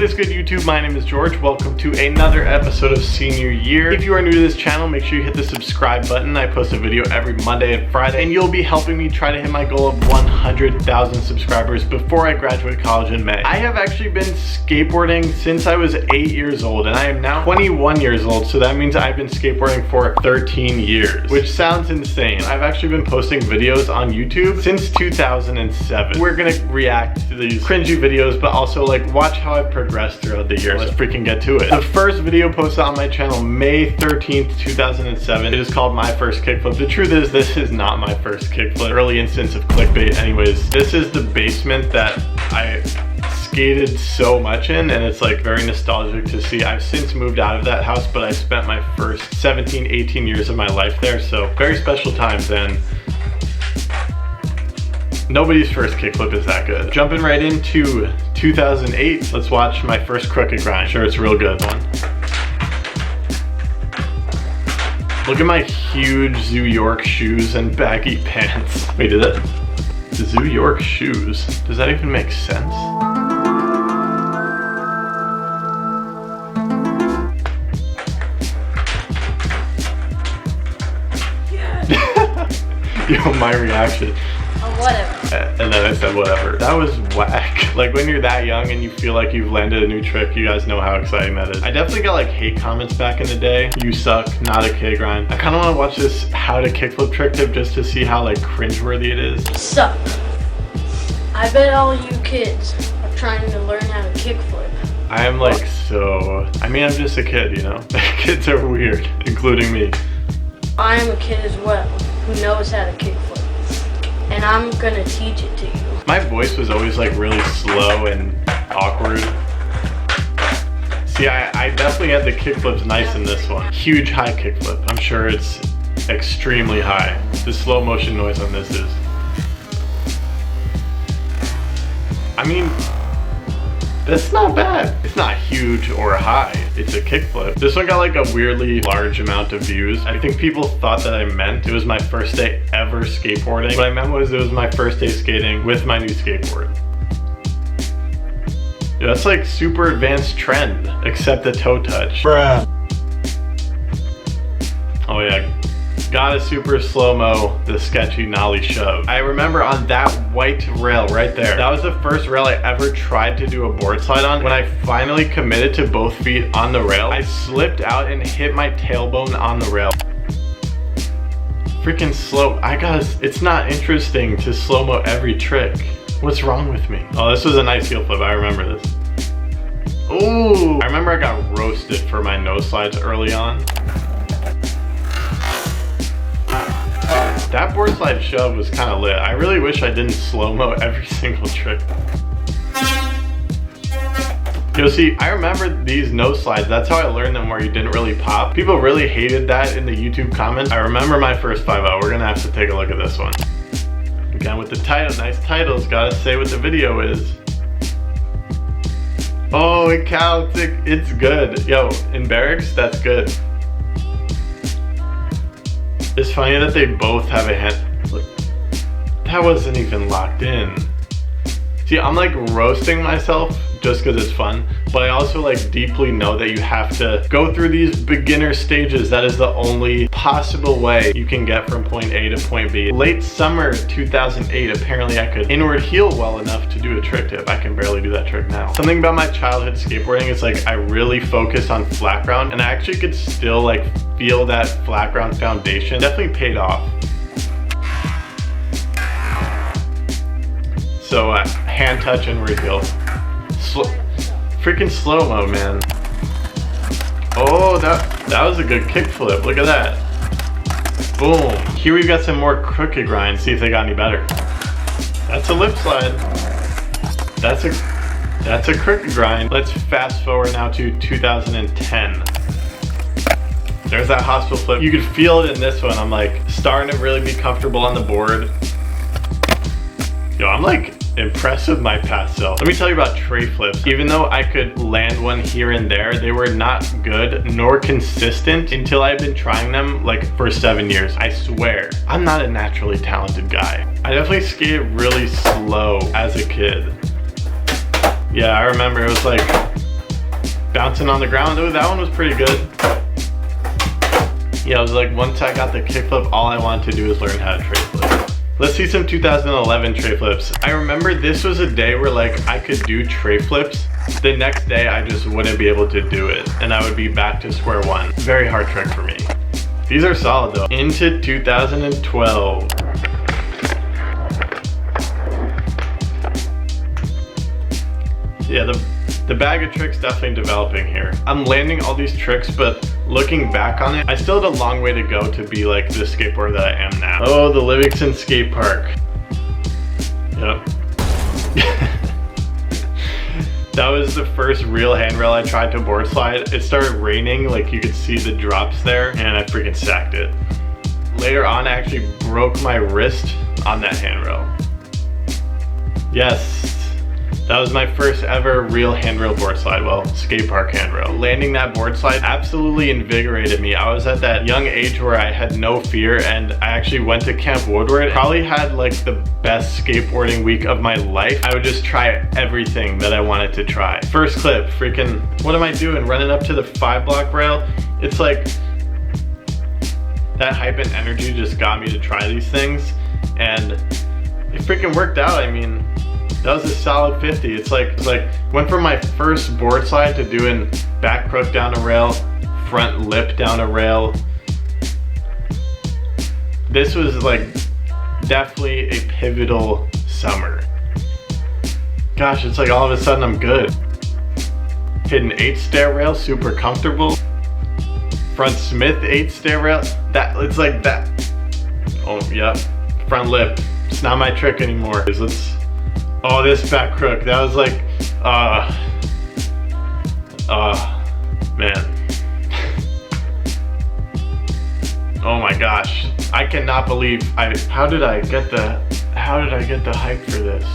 What is good, YouTube? My name is George. Welcome to another episode of Senior Year. If you are new to this channel, make sure you hit the subscribe button. I post a video every Monday and Friday, and you'll be helping me try to hit my goal of 100,000 subscribers before I graduate college in May. I have actually been skateboarding since I was 8 years old, and I am now 21 years old, so that means I've been skateboarding for 13 years, which sounds insane. I've actually been posting videos on YouTube since 2007. We're gonna react to these cringy videos, but also like watch how I've progressed throughout the years. Let's freaking get to it. The first video posted on my channel May 13th, 2007. It is called My First Kickflip. The truth is, this is not my first kickflip. Early instance of clickbait. Anyways, this is the basement that I skated so much in, and it's like very nostalgic to see. I've since moved out of that house, but I spent my first 17, 18 years of my life there, so very special times, and nobody's first kickflip is that good. Jumping right into 2008, let's watch my first crooked grind. Sure, it's a real good one. Look at my huge Zoo York shoes and baggy pants. Wait, did that? Zoo York shoes? Does that even make sense? Yo, my reaction. Whatever. And then I said whatever. That was whack. Like when you're that young and you feel like you've landed a new trick, you guys know how exciting that is. I definitely got like hate comments back in the day. You suck, not a K grind. I kind of want to watch this how to kickflip trick tip just to see how like cringeworthy it is. So, I bet all you kids are trying to learn how to kickflip. I am like I mean, I'm just a kid, you know? Kids are weird, including me. I am a kid as well who knows how to kickflip. And I'm gonna teach it to you. My voice was always like really slow and awkward. See, I definitely had the kickflips nice in this one. Huge high kickflip. I'm sure it's extremely high. The slow motion noise on this is. I mean, that's not bad. It's not huge or high. It's a kickflip. This one got like a weirdly large amount of views. I think people thought that I meant it was my first day ever skateboarding. What I meant was it was my first day skating with my new skateboard. Yeah, that's like super advanced trend, except the toe touch. Bruh. Oh yeah. Got a super slow-mo, the sketchy nollie shove. I remember on that white rail right there, that was the first rail I ever tried to do a board slide on. When I finally committed to both feet on the rail, I slipped out and hit my tailbone on the rail. Freaking slow. It's not interesting to slow-mo every trick. What's wrong with me? Oh, this was a nice heel flip, I remember this. Ooh, I remember I got roasted for my nose slides early on. That board slide shove was kind of lit. I really wish I didn't slow-mo every single trick. You'll see, I remember these nose slides. That's how I learned them, where you didn't really pop. People really hated that in the YouTube comments. I remember my first 5-0. We're gonna have to take a look at this one. Again, with the title, nice titles. Gotta say what the video is. Oh, it counts. It's good. Yo, in barracks, that's good. It's funny that they both have a hand. Look, that wasn't even locked in. See, I'm like roasting myself just because it's fun, but I also like deeply know that you have to go through these beginner stages. That is the only possible way you can get from point A to point B. Late summer 2008, apparently I could inward heel well enough to do a trick tip. I can barely do that trick now. Something about my childhood skateboarding is like I really focused on flatground, and I actually could still like feel that flatground foundation. Definitely paid off. So hand touch and heel. Freaking slow-mo, man. Oh, that was a good kickflip. Look at that. Boom. Here we've got some more crooked grinds. See if they got any better. That's a lip slide. That's a crooked grind. Let's fast forward now to 2010. There's that hospital flip. You could feel it in this one. I'm like starting to really be comfortable on the board. Yo, I'm like impressed with my past self. Let me tell you about Tre Flips. Even though I could land one here and there, they were not good nor consistent until I've been trying them like for 7 years. I swear, I'm not a naturally talented guy. I definitely skated really slow as a kid. Yeah, I remember it was like bouncing on the ground. Oh, that one was pretty good. Yeah, it was like once I got the kickflip, all I wanted to do was learn how to Tre Flip. Let's see some 2011 Tre Flips. I remember this was a day where like I could do Tre Flips. The next day I just wouldn't be able to do it and I would be back to square one. Very hard trick for me. These are solid though. Into 2012. Yeah, the bag of tricks definitely developing here. I'm landing all these tricks, but looking back on it, I still had a long way to go to be like the skateboarder that I am now. Oh, the Livingston skate park. Yep. That was the first real handrail I tried to board slide. It started raining, like you could see the drops there, and I freaking sacked it. Later on, I actually broke my wrist on that handrail. Yes. That was my first ever real handrail board slide, well, skate park handrail. Landing that board slide absolutely invigorated me. I was at that young age where I had no fear and I actually went to Camp Woodward. Probably had like the best skateboarding week of my life. I would just try everything that I wanted to try. First clip, freaking, what am I doing? Running up to the 5-block rail? It's like, that hype and energy just got me to try these things and it freaking worked out. I mean, that was a solid 50. It's like went from my first board slide to doing back crook down a rail, front lip down a rail. This was like definitely a pivotal summer. Gosh, it's like all of a sudden I'm good. Hitting 8 stair rail, super comfortable. Front Smith 8 stair rail. That it's like that. Oh yeah, front lip. It's not my trick anymore. Oh, this back crook, that was like, man. Oh my gosh, I cannot believe how did I get the hype for this?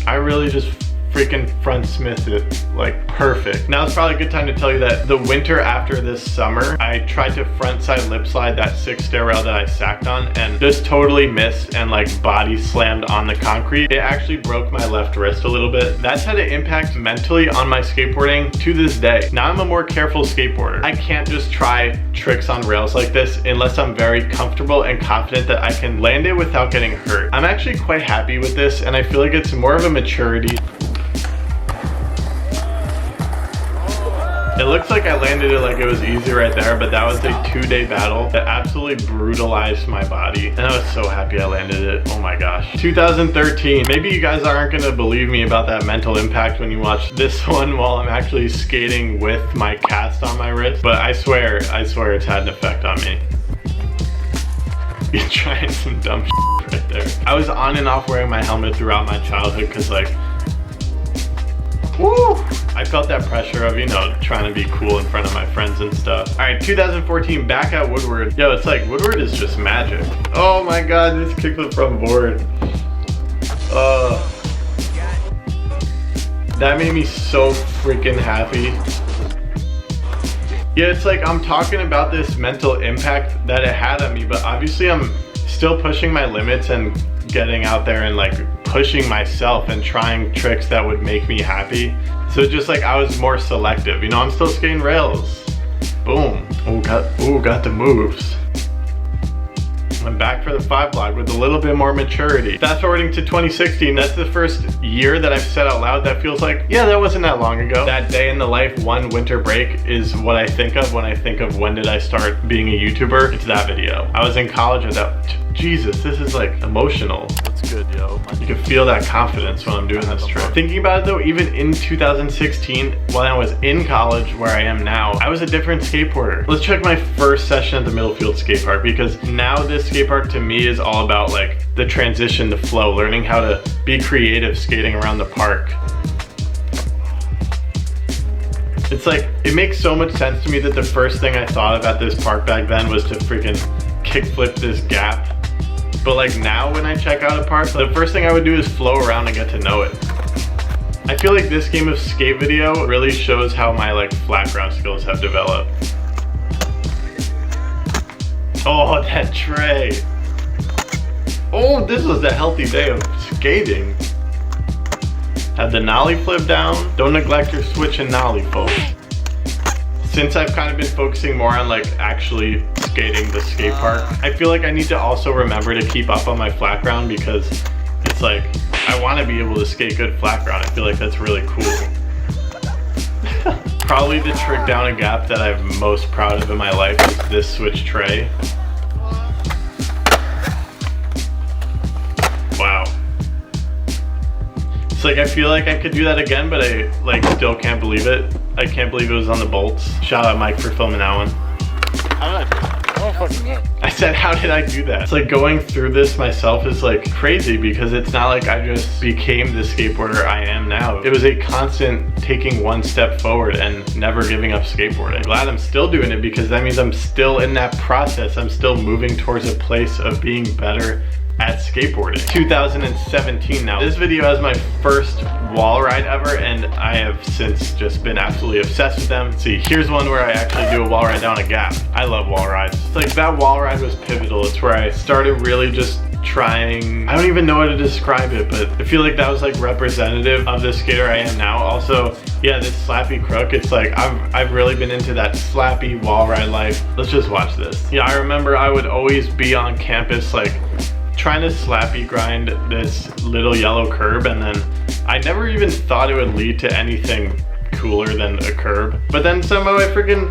I really just freaking front Smith it like perfect. Now it's probably a good time to tell you that the winter after this summer, I tried to front side lip slide that 6 stair rail that I sacked on and just totally missed and like body slammed on the concrete. It actually broke my left wrist a little bit. That's had an impact mentally on my skateboarding to this day. Now I'm a more careful skateboarder. I can't just try tricks on rails like this unless I'm very comfortable and confident that I can land it without getting hurt. I'm actually quite happy with this and I feel like it's more of a maturity. It looks like I landed it like it was easy right there, but that was a 2-day battle that absolutely brutalized my body. And I was so happy I landed it. Oh my gosh. 2013. Maybe you guys aren't gonna believe me about that mental impact when you watch this one while I'm actually skating with my cast on my wrist. But I swear it's had an effect on me. You're trying some dumb shit right there. I was on and off wearing my helmet throughout my childhood because like, woo! I felt that pressure of, you know, trying to be cool in front of my friends and stuff. All right, 2014, back at Woodward. Yo, it's like, Woodward is just magic. Oh my God, this kickflip from board. That made me so freaking happy. Yeah, it's like I'm talking about this mental impact that it had on me, but obviously I'm still pushing my limits and getting out there and like pushing myself and trying tricks that would make me happy. So just like I was more selective, you know, I'm still skating rails. Boom. Got the moves. I'm back for the 5-block with a little bit more maturity. Fast forwarding to 2016, that's the first year that I've said out loud that feels like, yeah, that wasn't that long ago. That day in the life, one winter break is what I think of when I think of when did I start being a YouTuber. It's that video. I was in college at that, Jesus, this is like emotional. That's good, yo. You can feel that confidence when I'm doing this trick. Thinking about it though, even in 2016, when I was in college where I am now, I was a different skateboarder. Let's check my first session at the Middlefield skate park because now this skate park to me is all about like the transition, the flow, learning how to be creative skating around the park. It's like, it makes so much sense to me that the first thing I thought about this park back then was to freaking kickflip this gap. But like now when I check out a park, the first thing I would do is flow around and get to know it. I feel like this game of skate video really shows how my like flat ground skills have developed. Oh, that Tre. Oh, this was a healthy day of skating. Have the nollie flip down. Don't neglect your switch and nollie, folks. Since I've kind of been focusing more on like actually skating the skate park, I feel like I need to also remember to keep up on my flat ground, because it's like, I want to be able to skate good flat ground. I feel like that's really cool. Probably the trick down a gap that I'm most proud of in my life is this switch tray. Wow. It's like, I feel like I could do that again, but I like still can't believe it. I can't believe it was on the bolts. Shout out Mike for filming that one. How did I do that? I don't fucking know. I said, how did I do that? It's like going through this myself is like crazy, because it's not like I just became the skateboarder I am now. It was a constant taking one step forward and never giving up skateboarding. I'm glad I'm still doing it, because that means I'm still in that process. I'm still moving towards a place of being better at skateboarding. 2017 now. This video has my first wall ride ever, and I have since just been absolutely obsessed with them. See, here's one where I actually do a wall ride down a gap. I love wall rides. It's like that wall ride was pivotal. It's where I started really just trying, I don't even know how to describe it, but I feel like that was like representative of the skater I am now. Also, yeah, this slappy crook, it's like I've really been into that slappy wall ride life. Let's just watch this. Yeah, I remember I would always be on campus like trying to slappy grind this little yellow curb, and then I never even thought it would lead to anything cooler than a curb. But then somehow I freaking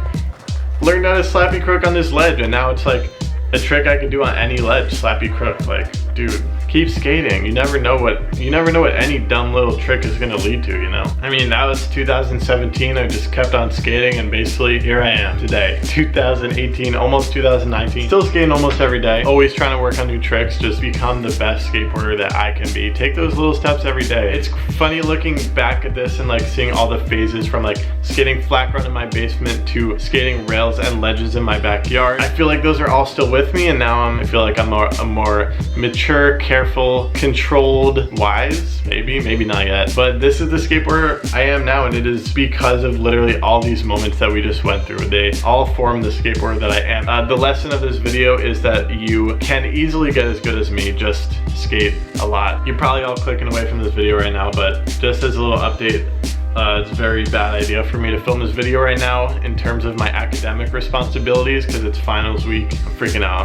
learned how to slappy crook on this ledge, and now it's like a trick I can do on any ledge, slappy crook. Like, dude, keep skating. You never know what any dumb little trick is gonna lead to, you know? I mean, that was 2017. I just kept on skating, and basically here I am today, 2018, almost 2019. Still skating almost every day. Always trying to work on new tricks, just become the best skateboarder that I can be. Take those little steps every day. It's funny looking back at this and like seeing all the phases from like skating flat ground in my basement to skating rails and ledges in my backyard. I feel like those are all still with me, and now I feel like I'm a more mature, careful, controlled, wise, maybe not yet. But this is the skateboarder I am now, and it is because of literally all these moments that we just went through. They all form the skateboarder that I am. The lesson of this video is that you can easily get as good as me, just skate a lot. You're probably all clicking away from this video right now, but just as a little update, it's a very bad idea for me to film this video right now in terms of my academic responsibilities, because it's finals week. I'm freaking out.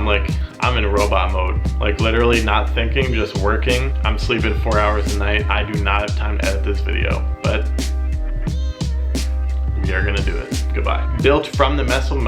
I'm in robot mode. Like literally not thinking, just working. I'm sleeping 4 hours a night. I do not have time to edit this video, but we are gonna do it. Goodbye. Built from the metal